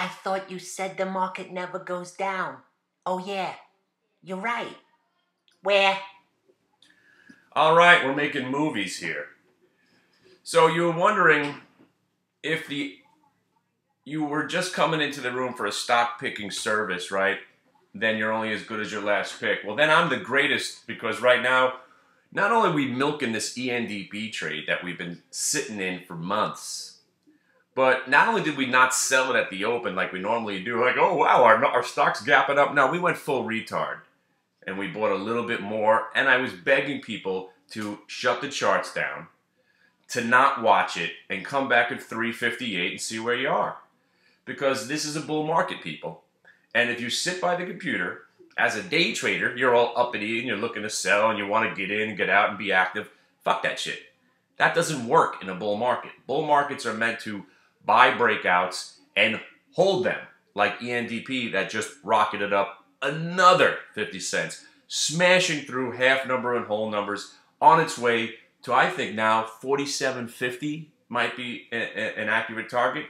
I thought you said the market never goes down. Oh, yeah. You're right. Where? All right, we're making movies here. So you were wondering if you were just coming into the room for a stock picking service, right? Then you're only as good as your last pick. Well, then I'm the greatest because right now, not only are we milking this ENDP trade that we've been sitting in for months, but not only did we not sell it at the open like we normally do, like, oh wow, our stock's gapping up. No, we went full retard. And we bought a little bit more, and I was begging people to shut the charts down, to not watch it, and come back at 358 and see where you are. Because this is a bull market, people. And if you sit by the computer, as a day trader, you're all uppity and you're looking to sell and you want to get in and get out and be active. Fuck that shit. That doesn't work in a bull market. Bull markets are meant to buy breakouts and hold them, like ENDP that just rocketed up another 50 cents, smashing through half number and whole numbers on its way to, I think now, 47.50 might be an accurate target.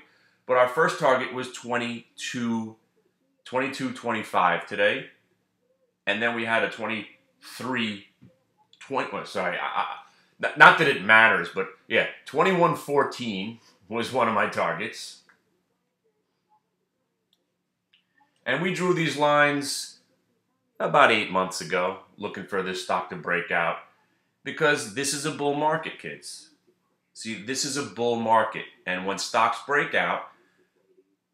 But our first target was 22.25 today. And then we had a 23.20, well, sorry, not that it matters, but yeah, 21.14 was one of my targets. And we drew these lines about 8 months ago, looking for this stock to break out. Because this is a bull market, kids. See, this is a bull market. And when stocks break out,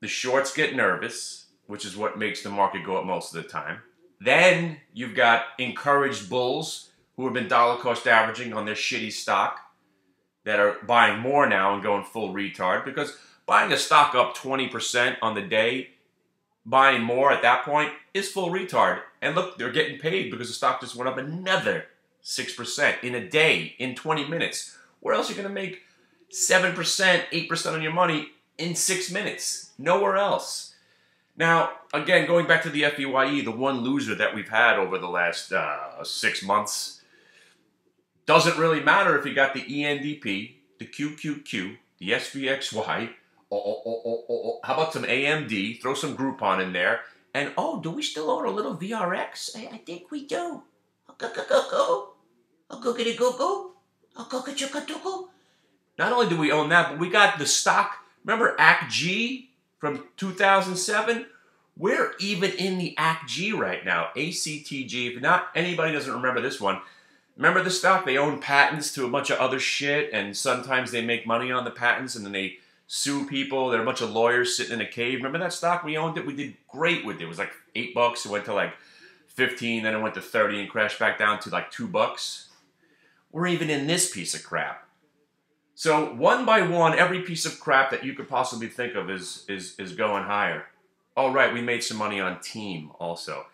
the shorts get nervous, which is what makes the market go up most of the time. Then you've got encouraged bulls who have been dollar cost averaging on their shitty stock that are buying more now and going full retard. Because buying a stock up 20% on the day, buying more at that point is full retard. And look, they're getting paid because the stock just went up another 6% in a day, in 20 minutes. Where else are you going to make 7%, 8% on your money in 6 minutes? Nowhere else. Now, again, going back to the FEYE, the one loser that we've had over the last 6 months, doesn't really matter if you got the ENDP, the QQQ, the SVXY, how about some AMD, throw some Groupon in there, and oh, do we still own a little VRX? I think we do. Not only do we own that, but we got the stock. Remember ACG from 2007? We're even in the ACG right now, ACTG. If not, anybody doesn't remember this one. Remember the stock? They own patents to a bunch of other shit, and sometimes they make money on the patents, and then they sue people. There are a bunch of lawyers sitting in a cave. Remember that stock? We owned it. We did great with it. It was like $8. It went to like 15, then it went to 30 and crashed back down to like $2. We're even in this piece of crap. So one by one, every piece of crap that you could possibly think of is going higher. Oh, right, we made some money on Team also.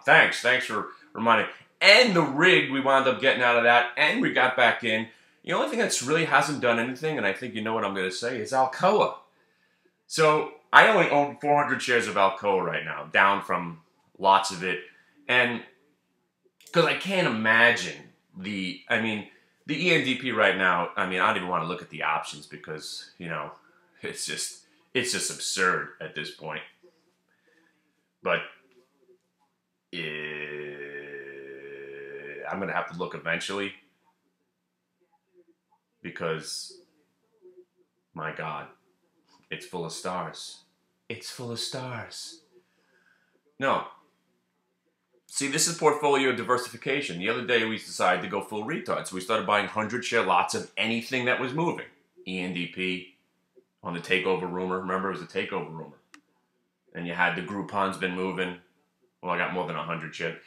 Thanks for reminding. And the rig we wound up getting out of that, and we got back in. The only thing that's really hasn't done anything, and I think you know what I'm going to say, is Alcoa. So I only own 400 shares of Alcoa right now, down from lots of it. And because I can't imagine the ENDP right now, I don't even want to look at the options because, it's just absurd at this point. But I'm going to have to look eventually because, my God, it's full of stars. It's full of stars. No. See, this is portfolio diversification. The other day we decided to go full retard. So we started buying 100-share lots of anything that was moving. ENDP on the takeover rumor. Remember, it was a takeover rumor. And you had the Groupon's been moving. Well, I got more than 100 shares.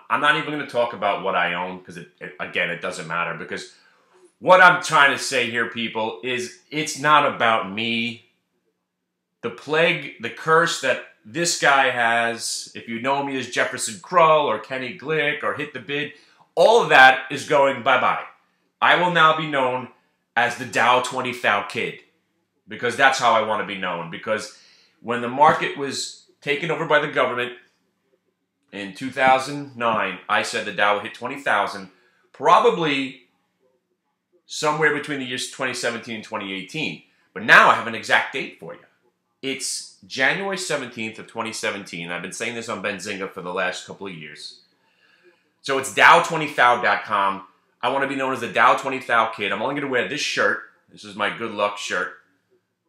I'm not even going to talk about what I own because, again, it doesn't matter. Because what I'm trying to say here, people, is it's not about me. The plague, the curse that this guy has, if you know me as Jefferson Krull or Kenny Glick or Hit the Bid, all of that is going bye-bye. I will now be known as the Dow 20 Thou Kid because that's how I want to be known. Because when the market was taken over by the government in 2009, I said the Dow would hit 20,000, probably somewhere between the years 2017 and 2018. But now I have an exact date for you. It's January 17th of 2017. I've been saying this on Benzinga for the last couple of years. So it's Dow20Thou.com. I want to be known as the Dow20Thou Kid. I'm only going to wear this shirt. This is my good luck shirt.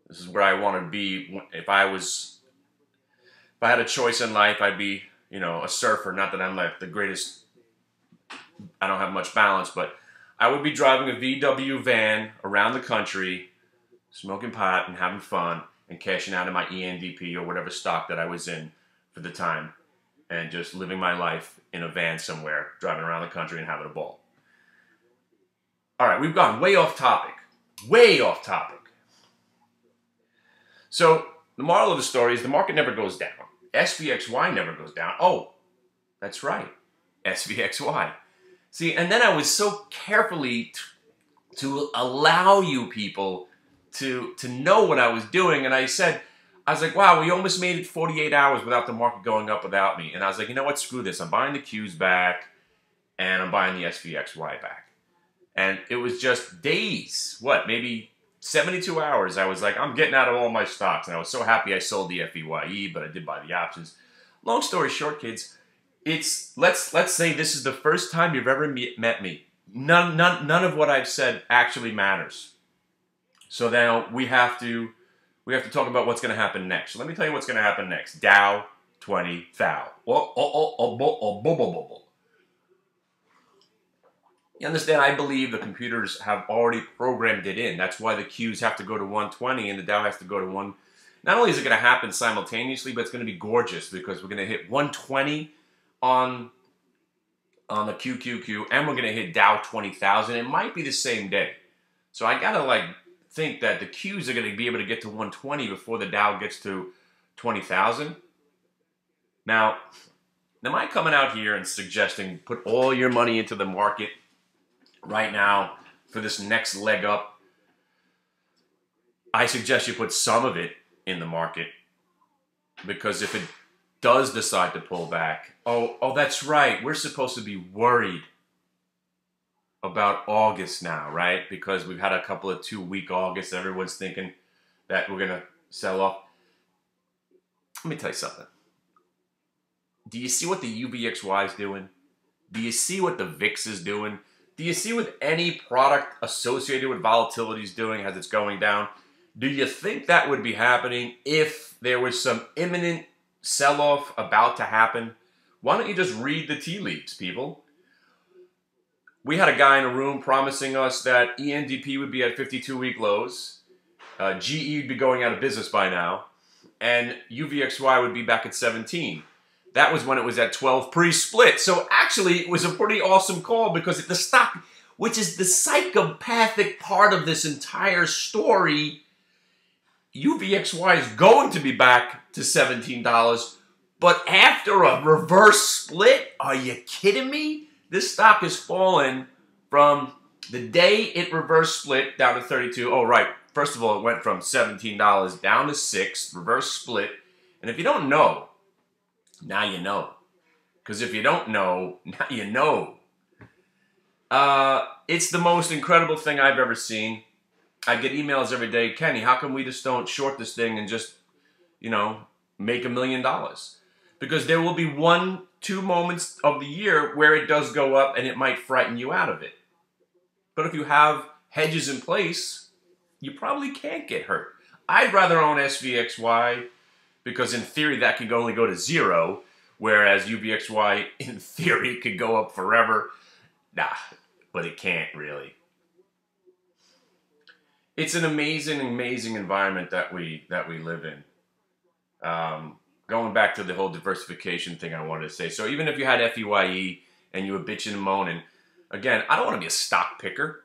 This is where I want to be. If I had a choice in life, I'd be, a surfer. Not that I'm like the greatest. I don't have much balance, but I would be driving a VW van around the country, smoking pot and having fun and cashing out of my ENDP or whatever stock that I was in for the time and just living my life in a van somewhere, driving around the country and having a ball. All right, we've gone way off topic. Way off topic. So the moral of the story is the market never goes down. SVXY never goes down. Oh, that's right. SVXY. See, and then I was so carefully to allow you people to know what I was doing. And I was like, wow, we almost made it 48 hours without the market going up without me. And I was like, you know what? Screw this. I'm buying the Qs back and I'm buying the SVXY back. And it was just days, maybe 72 hours. I was like, I'm getting out of all my stocks. And I was so happy I sold the FEYE, but I did buy the options. Long story short, kids, let's say this is the first time you've ever met me. None of what I've said actually matters. So now we have to talk about what's going to happen next. So let me tell you what's going to happen next. Dow 20 Thou. You understand? I believe the computers have already programmed it in. That's why the Qs have to go to 120 and the Dow has to go to 1. Not only is it going to happen simultaneously, but it's going to be gorgeous because we're going to hit 120 on the QQQ and we're going to hit Dow 20,000. It might be the same day. So I got to think that the Qs are going to be able to get to 120 before the Dow gets to 20,000. Now, am I coming out here and suggesting put all your money into the market right now for this next leg up? I suggest you put some of it in the market because if it does decide to pull back, oh, that's right. We're supposed to be worried about August now, right? Because we've had a couple of 2-week Augusts. Everyone's thinking that we're going to sell off. Let me tell you something. Do you see what the UVXY is doing? Do you see what the VIX is doing? Do you see what any product associated with volatility is doing as it's going down? Do you think that would be happening if there was some imminent sell-off about to happen? Why don't you just read the tea leaves, people? We had a guy in a room promising us that ENDP would be at 52-week lows, GE would be going out of business by now, and UVXY would be back at 17. That was when it was at 12 pre-split. So actually, it was a pretty awesome call because the stock, which is the psychopathic part of this entire story, UVXY is going to be back to $17. But after a reverse split, are you kidding me? This stock has fallen from the day it reverse split down to 32. Oh, right. First of all, it went from $17 down to $6, reverse split. And if you don't know, now you know. Because if you don't know, now you know. It's the most incredible thing I've ever seen. I get emails every day, Kenny, how come we just don't short this thing and just, make $1 million? Because there will be 1-2 moments of the year where it does go up and it might frighten you out of it. But if you have hedges in place, you probably can't get hurt. I'd rather own SVXY because in theory that could only go to 0, whereas UVXY in theory could go up forever. Nah, but it can't really. It's an amazing, amazing environment that we live in. Going back to the whole diversification thing I wanted to say. So even if you had FEYE and you were bitching and moaning, again, I don't want to be a stock picker.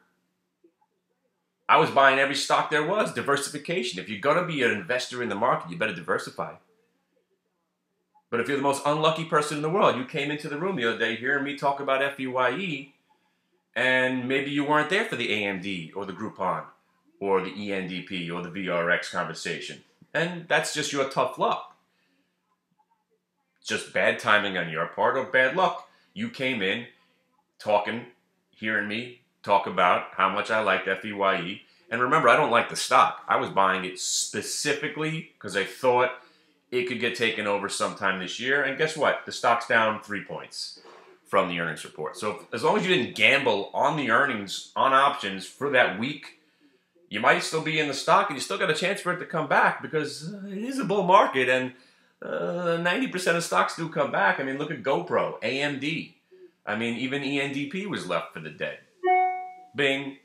I was buying every stock there was. Diversification. If you're going to be an investor in the market, you better diversify. But if you're the most unlucky person in the world, you came into the room the other day hearing me talk about FEYE, and maybe you weren't there for the AMD or the Groupon or the ENDP or the VRX conversation. And that's just your tough luck. Just bad timing on your part or bad luck. You came in talking, hearing me talk about how much I liked FEYE, And remember, I don't like the stock. I was buying it specifically because I thought it could get taken over sometime this year. And guess what? The stock's down 3 points from the earnings report. So as long as you didn't gamble on the earnings on options for that week, you might still be in the stock and you still got a chance for it to come back because it is a bull market and 90% of stocks do come back. I mean, look at GoPro, AMD. I mean, even ENDP was left for the dead. Bing.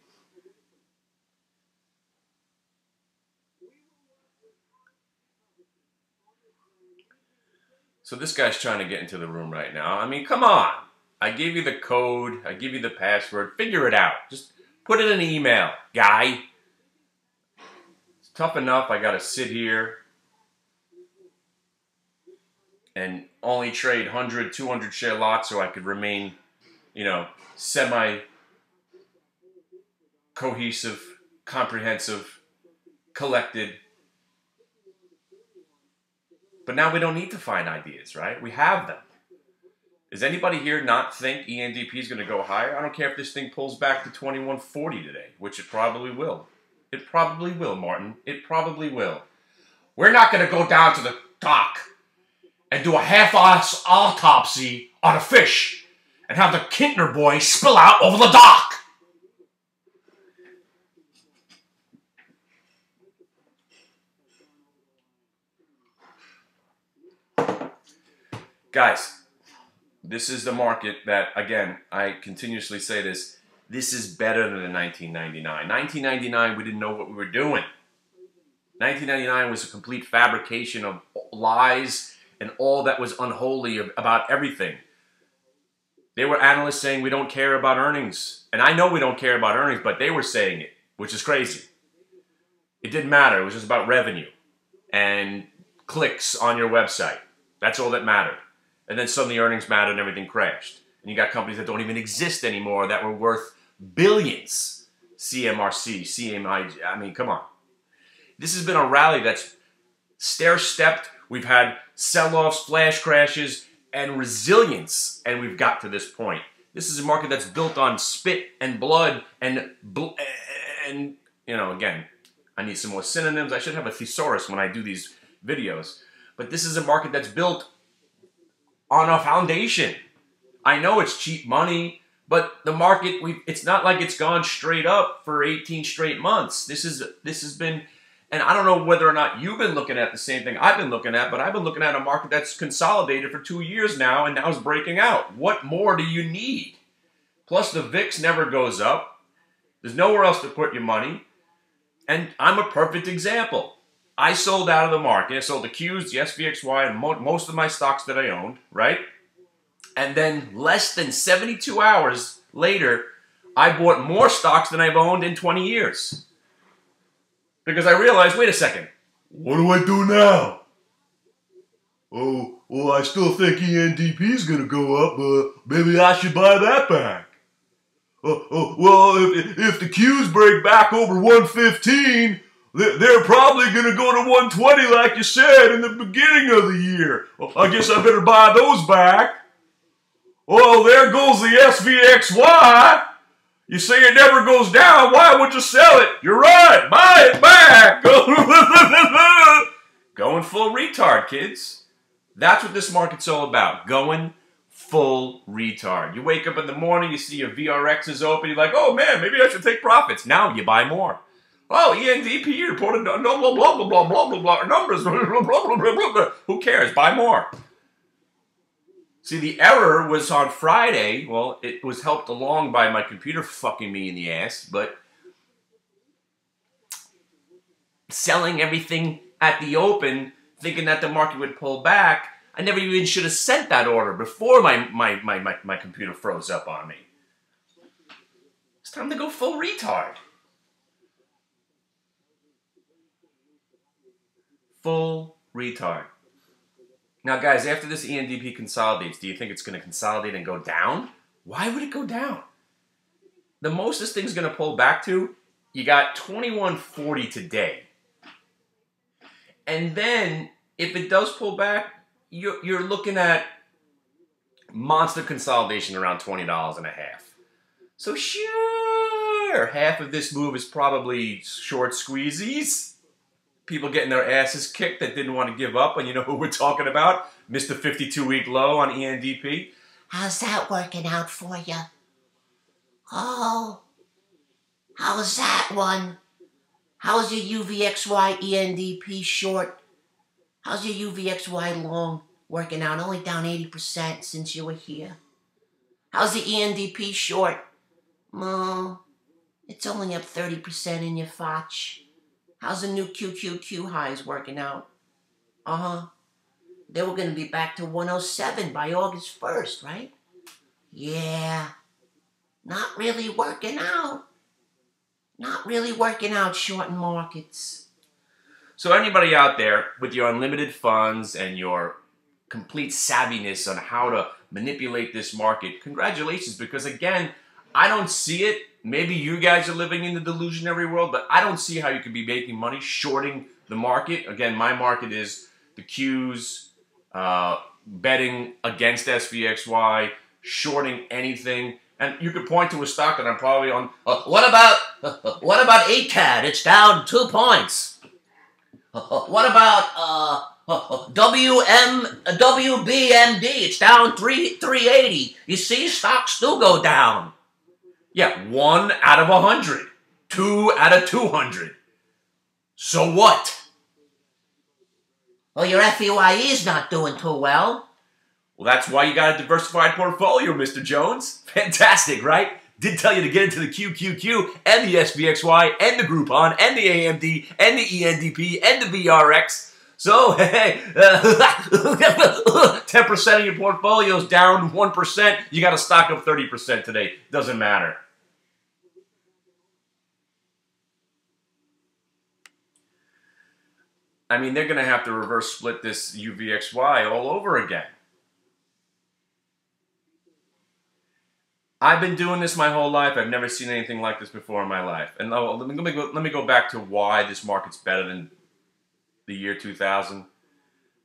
So this guy's trying to get into the room right now. I mean, come on. I gave you the code. I give you the password. Figure it out. Just put it in an email, guy. It's tough enough. I got to sit here and only trade 100, 200 share lots so I could remain, you know, semi-cohesive, comprehensive, collected. But now we don't need to find ideas, right? We have them. Does anybody here not think ENDP is going to go higher? I don't care if this thing pulls back to 2140 today, which it probably will. It probably will, Martin. It probably will. We're not going to go down to the dock and do a half-ass autopsy on a fish and have the Kintner boy spill out over the dock. Guys, this is the market that, again, I continuously say this is better than 1999. 1999, we didn't know what we were doing. 1999 was a complete fabrication of lies and all that was unholy about everything. There were analysts saying we don't care about earnings. And I know we don't care about earnings, but they were saying it, which is crazy. It didn't matter. It was just about revenue and clicks on your website. That's all that mattered. And then suddenly earnings mattered and everything crashed. And you got companies that don't even exist anymore that were worth billions. CMRC, CMI, I mean, come on. This has been a rally that's stair-stepped. We've had sell-offs, flash crashes, and resilience, and we've got to this point. This is a market that's built on spit and blood and you know, again, I need some more synonyms. I should have a thesaurus when I do these videos. But this is a market that's built on a foundation. I know it's cheap money, but the market, it's not like it's gone straight up for 18 straight months. This has been, and I don't know whether or not you've been looking at the same thing I've been looking at, but I've been looking at a market that's consolidated for 2 years now and now is breaking out. What more do you need? Plus the VIX never goes up. There's nowhere else to put your money. And I'm a perfect example. I sold out of the market. I sold the Qs, the SVXY, and most of my stocks that I owned, right? And then less than 72 hours later, I bought more stocks than I've owned in 20 years. Because I realized, wait a second, what do I do now? Oh, well, I still think ENDP is going to go up, but maybe I should buy that back. Well, if the Qs break back over 115, they're probably going to go to 120 like you said in the beginning of the year. Well, I guess I better buy those back. Well, there goes the SVXY. You say it never goes down. Why would you sell it? You're right. Buy it back. Going full retard, kids. That's what this market's all about. Going full retard. You wake up in the morning, you see your VRX is open. You're like, oh, man, maybe I should take profits. Now you buy more. Oh, ENDP reported blah, blah, blah, blah, blah, blah, blah, blah, numbers, blah, blah, blah, blah, blah, blah. Who cares? Buy more. See, the error was on Friday. Well, it was helped along by my computer fucking me in the ass, but selling everything at the open, thinking that the market would pull back, I never even should have sent that order before my computer froze up on me. It's time to go full retard. Full retard. Now, guys, after this ENDP consolidates, do you think it's going to consolidate and go down? Why would it go down? The most this thing's going to pull back to, you got 2140 today. And then, if it does pull back, you're looking at monster consolidation around $20.50. So, sure, swear half of this move is probably short squeezies. People getting their asses kicked that didn't want to give up, and you know who we're talking about? Mr. 52-week low on ENDP. How's that working out for you? Oh, how's that one? How's your UVXY ENDP short? How's your UVXY long working out? Only down 80% since you were here. How's the ENDP short? It's only up 30% in your Fotch. How's the new QQQ highs working out? They were going to be back to 107 by August 1st, right? Yeah. Not really working out. Not really working out, shorting markets. So anybody out there with your unlimited funds and your complete savviness on how to manipulate this market, congratulations, because again, I don't see it. Maybe you guys are living in the delusionary world, but I don't see how you could be making money shorting the market. Again, my market is the Qs, betting against SVXY, shorting anything. And you could point to a stock that I'm probably on. What about ECAD? It's down 2 points. What about WBMD? It's down 380. You see, stocks do go down. Yeah, 1 out of 100. 2 out of 200. So what? Well, your FEYE is not doing too well. Well, that's why you got a diversified portfolio, Mr. Jones. Fantastic, right? Did tell you to get into the QQQ and the SVXY and the Groupon and the AMD and the ENDP and the VRX. So, hey, 10% of your portfolio's down 1%. You got to stock up 30% today. Doesn't matter. I mean, they're going to have to reverse split this UVXY all over again. I've been doing this my whole life. I've never seen anything like this before in my life. And let me go back to why this market's better than the year 2000.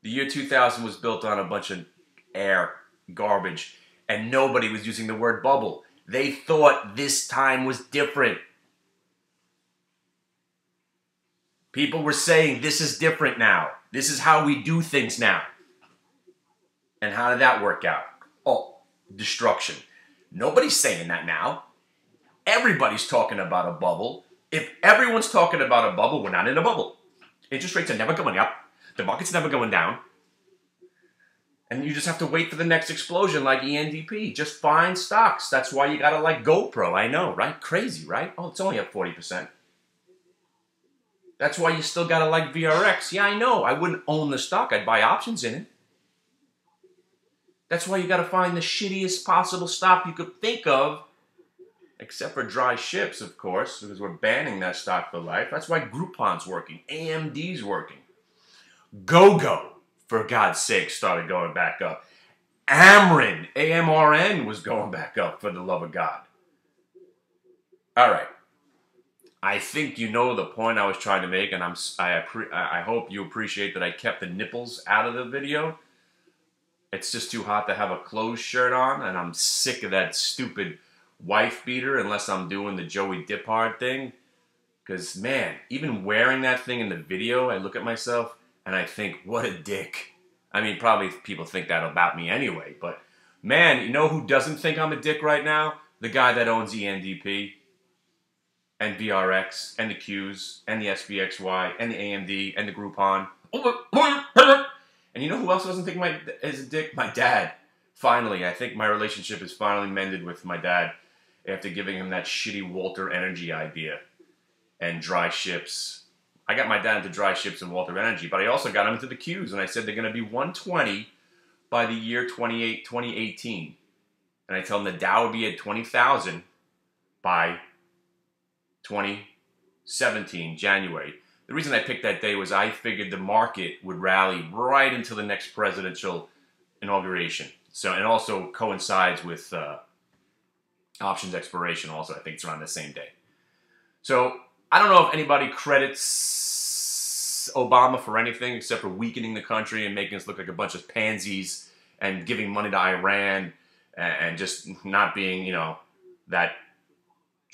The year 2000 was built on a bunch of air, garbage, and nobody was using the word bubble. They thought this time was different. People were saying this is different now. This is how we do things now. And how did that work out? Oh, destruction. Nobody's saying that now. Everybody's talking about a bubble. If everyone's talking about a bubble, we're not in a bubble. Interest rates are never going up. The market's never going down. And you just have to wait for the next explosion like ENDP. Just find stocks. That's why you got to like GoPro. I know, right? Crazy, right? Oh, it's only up 40%. That's why you still got to like VRX. Yeah, I know. I wouldn't own the stock. I'd buy options in it. That's why you got to find the shittiest possible stock you could think of, except for dry ships, of course, because we're banning that stock for life. That's why Groupon's working. AMD's working. GoGo, for God's sake, started going back up. Amrin, AMRN, was going back up, for the love of God. All right. I think you know the point I was trying to make, and I hope you appreciate that I kept the nipples out of the video. It's just too hot to have a closed shirt on, and I'm sick of that stupid wife beater unless I'm doing the Joey Diphard thing. Because, man, even wearing that thing in the video, I look at myself and I think, what a dick. I mean, probably people think that about me anyway, but, man, you know who doesn't think I'm a dick right now? The guy that owns ENDP and VRX and the Qs and the SVXY and the AMD and the Groupon. And you know who else doesn't think is a dick? My dad. Finally, I think my relationship is finally mended with my dad after giving him that shitty Walter Energy idea and dry ships. I got my dad into dry ships and Walter Energy, but I also got him into the Qs, and I said they're going to be 120 by the year 2018. And I tell him the Dow would be at 20,000 by 2017, January. The reason I picked that day was I figured the market would rally right until the next presidential inauguration. So, and also coincides with options expiration also. I think it's around the same day. So I don't know if anybody credits Obama for anything except for weakening the country and making us look like a bunch of pansies and giving money to Iran and just not being, you know, that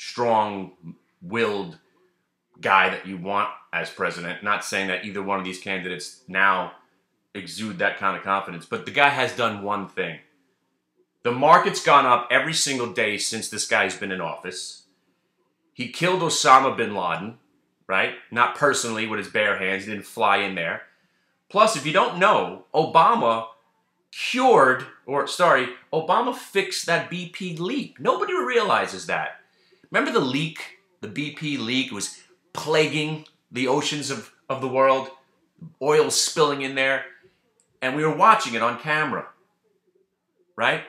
strong-willed guy that you want as president. Not saying that either one of these candidates now exude that kind of confidence, but the guy has done one thing. The market's gone up every single day since this guy's been in office. He killed Osama bin Laden, right? Not personally with his bare hands. He didn't fly in there. Plus, if you don't know, Obama fixed that BP leak. Nobody realizes that. Remember the leak, the BP leak? It was plaguing the oceans of the world, oil spilling in there, and we were watching it on camera, right?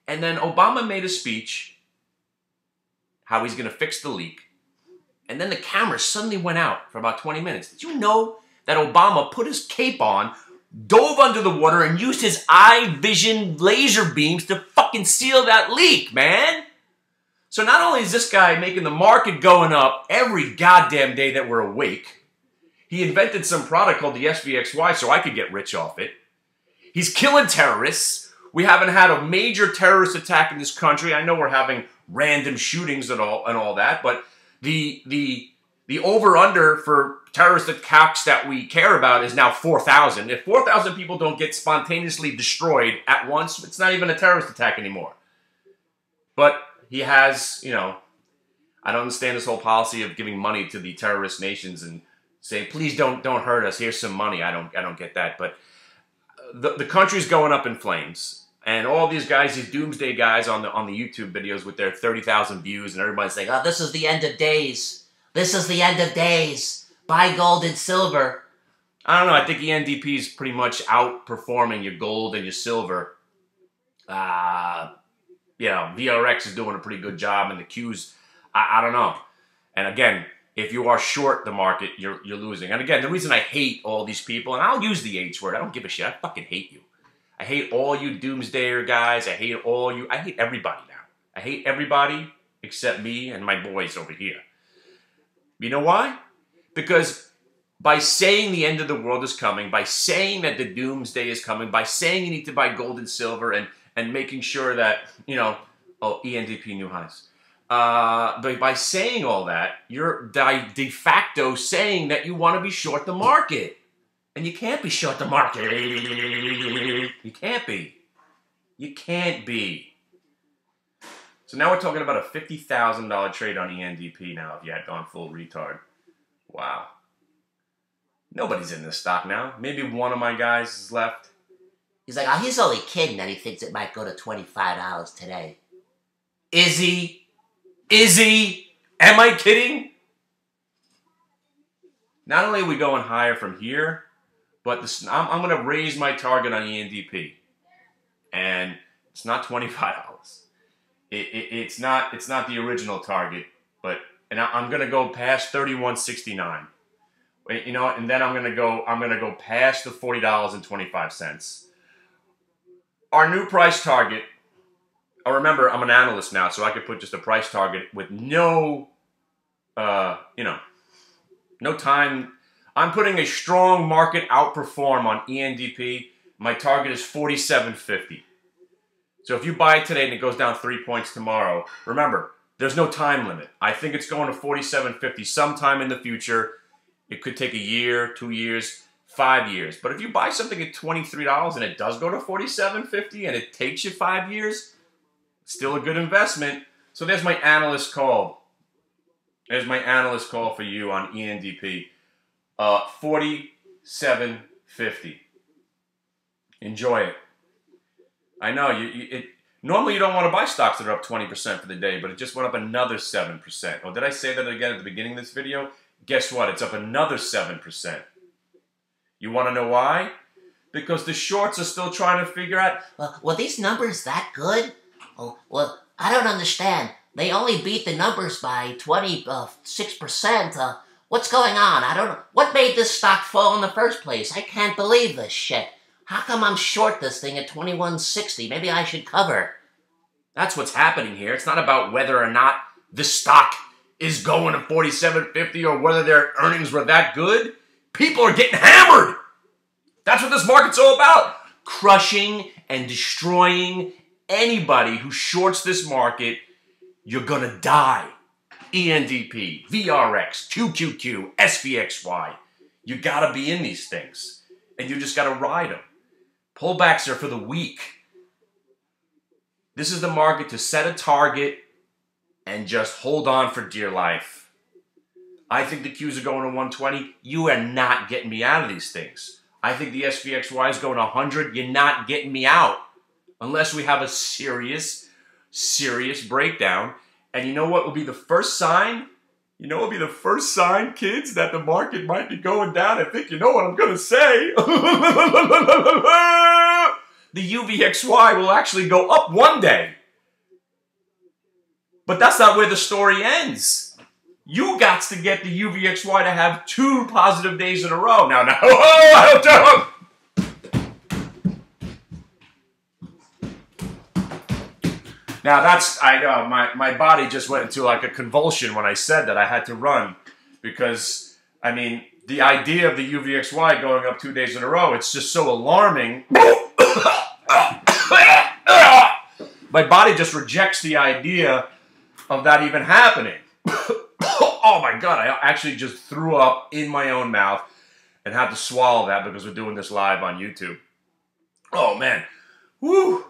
And then Obama made a speech, how he's going to fix the leak, and then the camera suddenly went out for about 20 minutes. Did you know that Obama put his cape on, dove under the water, and used his eye vision laser beams to fucking seal that leak, man? So not only is this guy making the market going up every goddamn day that we're awake, he invented some product called the SVXY so I could get rich off it. He's killing terrorists. We haven't had a major terrorist attack in this country. I know we're having random shootings and all that, but the over-under for terrorist attacks that we care about is now 4,000. If 4,000 people don't get spontaneously destroyed at once, it's not even a terrorist attack anymore. But he has, you know, I don't understand this whole policy of giving money to the terrorist nations and saying, please don't hurt us. Here's some money. I don't get that. But the country's going up in flames. And all these guys, these doomsday guys on the YouTube videos with their 30,000 views, and everybody's saying, Oh, this is the end of days. This is the end of days. Buy gold and silver. I don't know. I think the NDP is pretty much outperforming your gold and your silver. You know, VRX is doing a pretty good job, and the Qs, I don't know. And again, if you are short the market, you're losing. And again, the reason I hate all these people, and I'll use the H word, I don't give a shit. I fucking hate you. I hate all you doomsdayer guys. I hate everybody now. I hate everybody except me and my boys over here. You know why? Because by saying the end of the world is coming, by saying that the doomsday is coming, by saying you need to buy gold and silver and making sure that, you know, ENDP new highs. But by saying all that, you're de facto saying that you want to be short the market. And you can't be short the market. You can't be. You can't be. So now we're talking about a $50,000 trade on ENDP now if you had gone full retard. Wow. Nobody's in this stock now. Maybe one of my guys is left. He's like, oh, he's only kidding that he thinks it might go to $25 today. Is he? Is he? Am I kidding? Not only are we going higher from here, but I'm going to raise my target on ENDP. And it's not $25. It's not the original target, but I'm going to go past $31.69. You know, and then I'm going to go past the $40.25. Our new price target. Remember, I'm an analyst now, so I could put just a price target with no, no time. I'm putting a strong market outperform on ENDP. My target is 47.50. So if you buy it today and it goes down 3 points tomorrow, remember, there's no time limit. I think it's going to 47.50 sometime in the future. It could take a year, 2 years, 5 years. But if you buy something at $23 and it does go to 47.50 and it takes you 5 years, still a good investment. So there's my analyst call. There's my analyst call for you on ENDP. 47.50. Enjoy it. I know normally you don't want to buy stocks that are up 20% for the day, but it just went up another 7%. Oh, did I say that again at the beginning of this video? Guess what? It's up another 7%. You want to know why? Because the shorts are still trying to figure out. Were these numbers that good? Oh, well, I don't understand. They only beat the numbers by 6%. What's going on? I don't know. What made this stock fall in the first place? I can't believe this shit. How come I'm short this thing at 21.60? Maybe I should cover. That's what's happening here. It's not about whether or not the stock is going to 47.50 or whether their earnings were that good. People are getting hammered. That's what this market's all about. Crushing and destroying anybody who shorts this market. You're gonna die. ENDP, VRX, QQQ, SVXY. You gotta be in these things. And you just gotta ride them. Pullbacks are for the weak. This is the market to set a target and just hold on for dear life. I think the Qs are going to 120. You are not getting me out of these things. I think the SVXY is going to 100. You're not getting me out. Unless we have a serious breakdown. And you know what will be the first sign? You know what will be the first sign, kids, that the market might be going down? I think you know what I'm going to say. The UVXY will actually go up one day. But that's not where the story ends. You got to get the UVXY to have 2 positive days in a row. Now, I don't. Now I know, my body just went into like a convulsion when I said that. I had to run because, I mean, the idea of the UVXY going up 2 days in a row, it's just so alarming. My body just rejects the idea of that even happening. Oh my God, I actually just threw up in my own mouth and had to swallow that because we're doing this live on YouTube. Oh man, woo,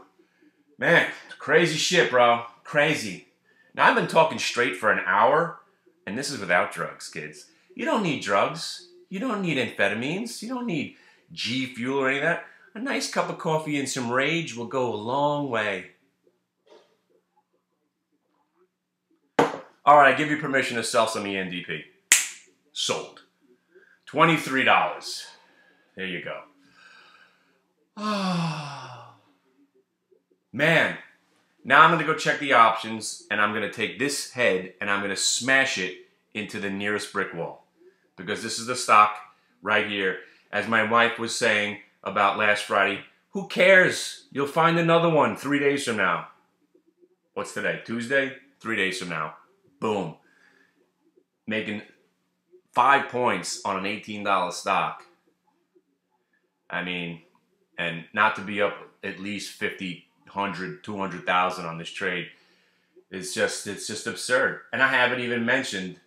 man, crazy shit, bro, crazy. Now I've been talking straight for an hour, and this is without drugs, kids. You don't need drugs. You don't need amphetamines. You don't need G Fuel or any of that. A nice cup of coffee and some rage will go a long way. All right, I give you permission to sell some ENDP. Sold. $23. There you go. Oh. Man, now I'm going to go check the options, and I'm going to take this head, and I'm going to smash it into the nearest brick wall. Because this is the stock right here. As my wife was saying about last Friday, who cares? You'll find another one 3 days from now. What's today? Tuesday? 3 days from now. Boom. Making 5 points on an $18 stock. I mean, and not to be up at least 50, 100, 200,000 on this trade. It's just absurd. And I haven't even mentioned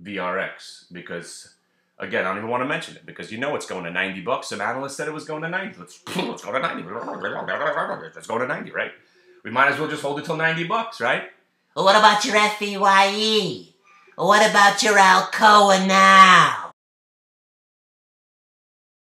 VRX because, again, I don't even want to mention it because you know it's going to 90 bucks. Some analyst said it was going to 90. Let's go to 90. Let's go to 90, right? We might as well just hold it till 90 bucks, right? What about your FEYE? What about your Alcoa now?